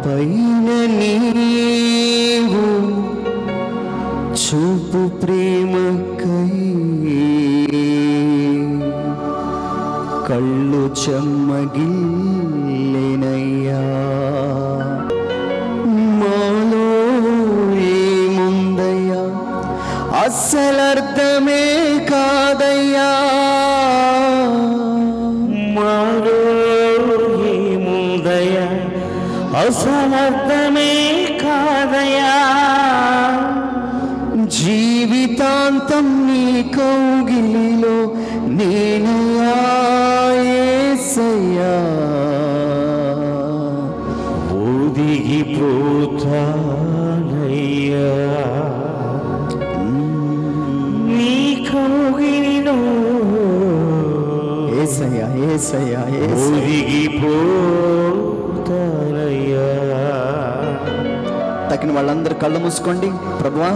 పైన నీవు చూపు ప్రేమకై కళ్ళు చెమ్మగిల్లెనయ్యా. మాలో ఏముందయ్యా అస్సలర్థమే కాదయ్యా. మాలో ఏముందయ్యా అసలర్థమే కాదయ్యా. జీవితాంతం నీ కౌగిలిలో నేనయ్యా యేసయ్యా. ఒదిగిపోతానయ్యా నీ కౌగిలిలో. యేసయ్యా యేసయ్యా ఒదిగిపోతానయ్యా. తగిన వాళ్ళందరూ కళ్ళు మూసుకోండి. ప్రభువా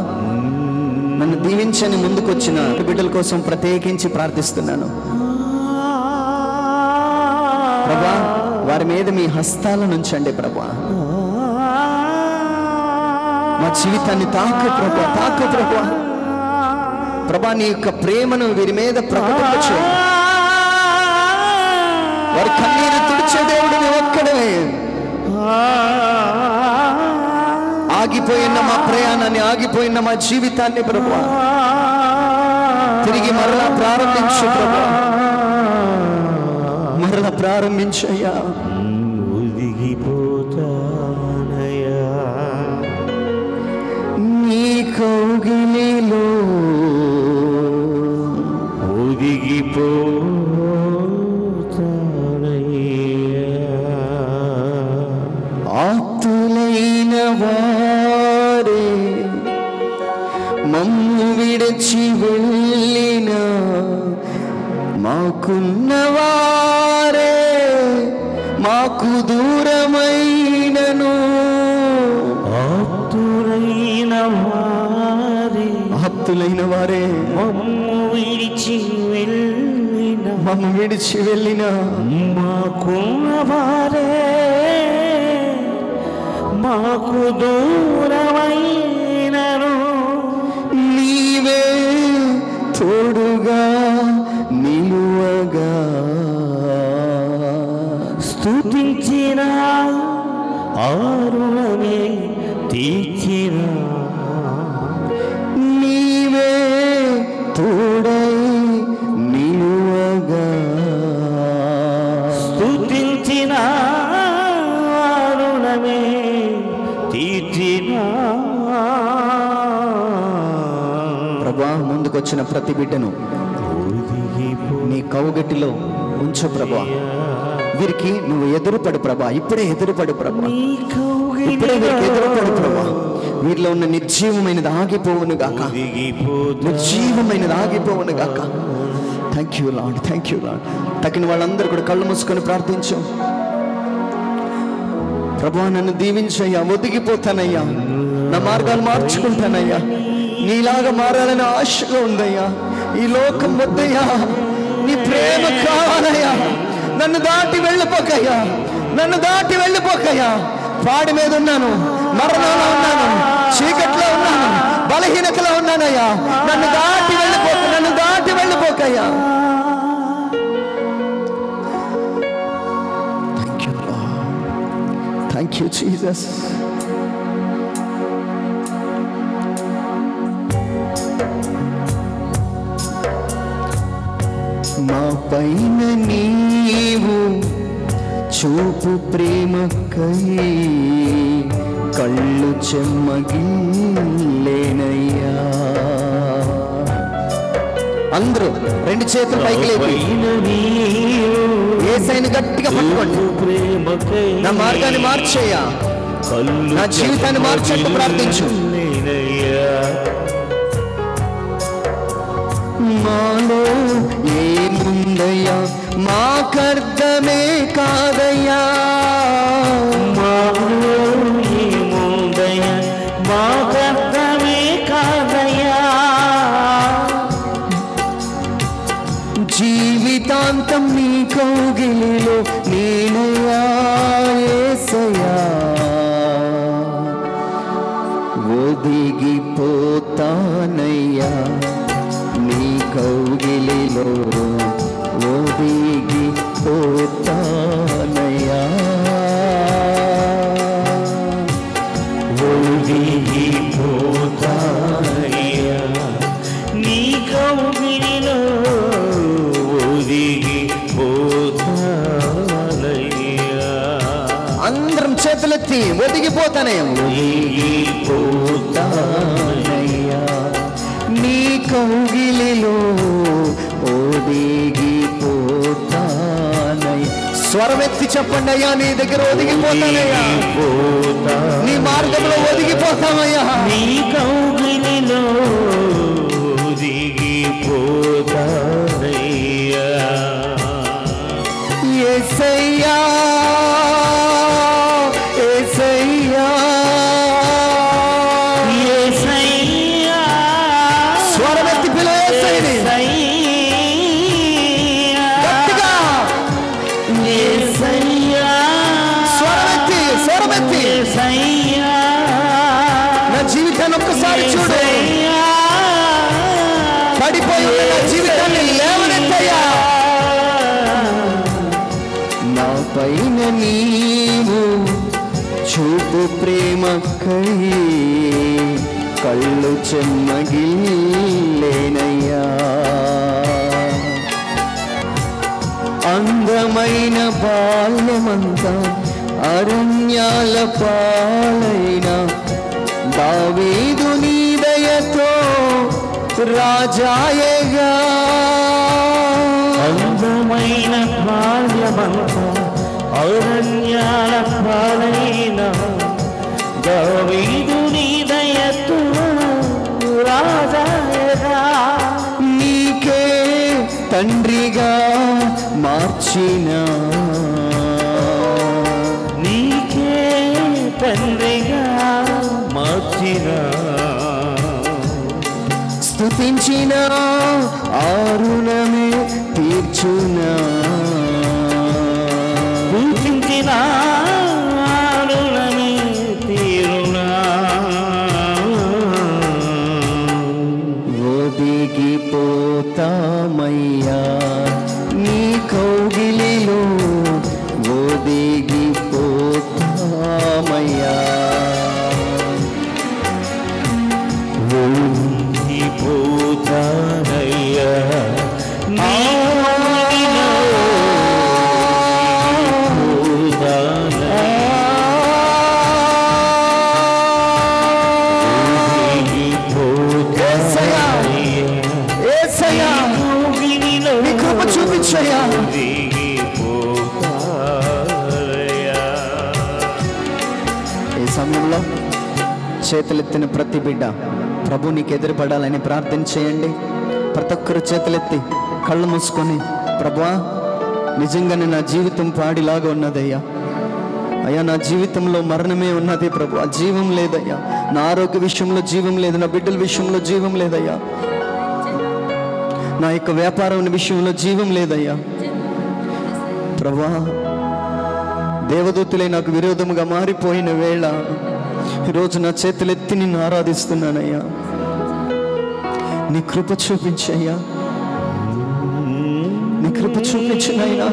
నన్ను దీవించని ముందుకొచ్చిన బిడ్డల కోసం ప్రత్యేకించి ప్రార్థిస్తున్నాను. ప్రభువా వారి మీద మీ హస్తాలను ఉంచండి. ప్రభువా మా జీవితాన్ని తాకు ప్రభువా, తాకు ప్రభువా. ప్రభువా నీ యొక్క ప్రేమను వీరి మీద ప్రకటించు. వారి కన్నీరు తుడిచే దేవుడు నీ ఒక్కడే. ఆగిపోయిన మా ప్రయాణాన్ని, ఆగిపోయిన మా జీవితాన్ని ప్రభువా తిరిగి మరలా ప్రారంభించు. ప్రభువా మరలా ప్రారంభించయ్యా. ఒదిగిపోతానయ్యా నీ కౌగిలిలో ఒదిగిపోతానయ్యా. ఆప్తులైన వారే మమ్ము విడిచి వెళ్ళిన, మాకున్నవారే మాకు దూరమైనను. ఆప్తులైన వారే ఆప్తులైన వారే మమ్ము విడిచి వెళ్ళిన, మమ్ము విడిచి వెళ్ళిన, మాకున్నవారే మాకు దూరమైనను. నీవే తోడుగా నిలువగా స్తుతించిన ఆరుణమే తీర్చిన. నీవే తోడై నిలువగా స్తుతించిన ఆరుణమే తీర్చిన. ప్రభా ముందుకొచ్చిన ప్రతి బిడ్డను నీ కౌగటిలో ఉంచు ప్రభా. వీరికి నువ్వు ఎదురుపడు ప్రభా, ఇప్పుడే ఎదురుపడు ప్రభా, ఇప్పుడే వీరికి ఎదురుపడు ప్రభా. వీరిలో ఉన్న నిర్జీవమైనది ఆగిపోవును గాక, నిర్జీవమైనది ఆగిపోవును గాక. Thank you lord, thank you lord. తగిన వాళ్ళందరూ కూడా కళ్ళు మూసుకొని ప్రార్థించు. ప్రభా నన్ను దీవించయ్యా, ఒదిగిపోతానయ్యా, నా మార్గాలు మార్చుకుంటానయ్యా, నీలాగా మారాలని ఆశగా ఉందయ్యా. ఈ లోకం వద్దయ్యా, నీ ప్రేమ కావాలయ్యా. నన్ను దాటి వెళ్ళిపోకయ్యా, నన్ను దాటి వెళ్ళిపోకయ్యా. పాడి మీద ఉన్నాను, మరణంలో ఉన్నాను, చీకట్లో ఉన్నాను, బలహీనతలో ఉన్నానయ్యా. నన్ను దాటి వెళ్ళిపోక, నన్ను దాటి వెళ్ళిపోకయ్యా. Thank you lord, thank you Jesus. మా పైన నీవు చూపు ప్రేమకై కళ్ళు చెమ్మగిల్లెనయ్యా. అందరూ రెండు చేతులు పైకి లేపి యేసయ్యను గట్టిగా పట్టుకోండి. నా మార్గాన్ని మార్చేయ్యా, నా జీవితాన్ని మార్చేట్టు ప్రార్థించు. మాలో ఏముందయ్యా మాకర్థమే కాదయ్యా. మాలో ఏముందయ్యా మాకర్థమే కాదయ్యా. జీవితాంతం నీ కౌగిలిలో నేనయ్యా యేసయ్యా. ఒదిగిపోతానయ్యా నీ కౌగిలిలో ఒదిగిపోతానయ్యా ఒదిగిపోతానయ్యా నీ కౌగిలిలో ఒదిగిపోతానయ్యా అందరం చేతులెత్తి ఒదిగిపోతానయ్యా ఒదిగిపోతానయ్యా నీ కౌగిలిలో ఒదిగిపోతానయ్యా స్వరమెత్తి చెప్పండి అయ్యా నీ దగ్గర ఒదిగిపోతానయ్యా నీ మార్గంలో ఒదిగిపోతామయ్యా నీ కౌగిలిలో ఒదిగిపోతానయ్యా యేసయ్యా యేసయ్యా యేసయ్యా స్వరమెత్తి పిలువ యేసయ్యని గట్టిగా యేసయ్యా స్వరమెత్తి యేసయ్యా నా జీవితాన్ని ఒక్కసారి చూడు పడిపోయి ఉన్న నా జీవితాన్ని లేవనెత్తయ్యా నా పైన నీవు చూపు ప్రేమకై కళ్ళు చెమ్మగిల్లేనయ్యా అందమైన బాల్యమంతా అరణ్యాల పాలైన దావీదు నీ దయతో రాజాయేగా అందమైన బాల్యమంతా అరణ్యాల పాలైన దావీదు నీ దయతో రాజాయేగా నీకే తండ్రిగా మార్చిన నీకే తండ్రిగా మార్చిన స్తుతించిన ఆరుణమే తీర్చునా పూజించిన ఆరుణమే తీరునా ఒదిగిపోతామయ్యా నీ కౌగిలిలో ఒదిగిపోతామయ్యా ఒదిగిపోతానయ్యా నీ నీ కృప చూపించయ్యా ఈ సమయంలో చేతులెత్తిన ప్రతి బిడ్డ ప్రభు నీకు ఎదురుపడాలని ప్రార్థన చేయండి. ప్రతి ఒక్కరు చేతులెత్తి కళ్ళు మూసుకొని ప్రభువా నిజంగానే నా జీవితం పాడిలాగా ఉన్నదయ్యా అయ్యా నా జీవితంలో మరణమే ఉన్నది ప్రభు ఆ జీవం లేదయ్యా నా ఆరోగ్య విషయంలో జీవం లేదు నా బిడ్డల విషయంలో జీవం లేదయ్యా నా యొక్క వ్యాపారం విషయంలో జీవం లేదయ్యా ప్రభువా దేవదూతులే నాకు విరోధముగా మారిపోయిన వేళ ఈరోజు నా చేతులెత్తి నిన్ను ఆరాధిస్తున్నానయ్యా నీ కృప చూపించయ్యా నీ కృప చూపించునయ్యా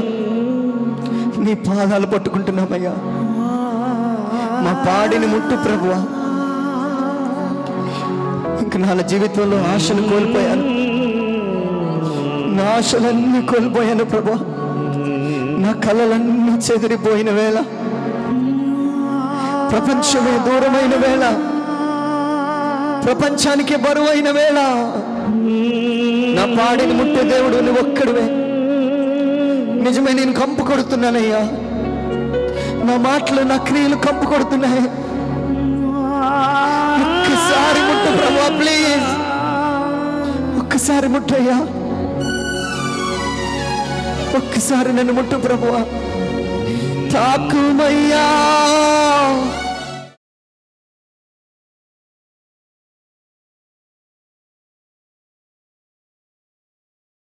నీ పాదాలు పట్టుకుంటున్నామయ్యా మా పాడిని ముట్టు ప్రభువా ఇంక నా జీవితంలో ఆశను కోల్పోయాను నా ఆశలన్నీ కోల్పోయాను ప్రభువా నా కలలన్నీ చెదిరిపోయిన వేళ ప్రపంచమే దూరమైన వేళ ప్రపంచానికి బరువైన వేళ నా పాడిని ముట్టే దేవుడు నువ్వు ఒక్కడివే నిజమే నేను కంపు కొడుతున్నానయ్యా నా మాటలు నా క్రియలు కంపు కొడుతున్నాయి ఒక్కసారి ముట్టు ప్రభువా ప్లీజ్ ఒక్కసారి ముట్టయ్యా ఒక్కసారి నన్ను ముట్టు ప్రభువా తాకుమయ్యా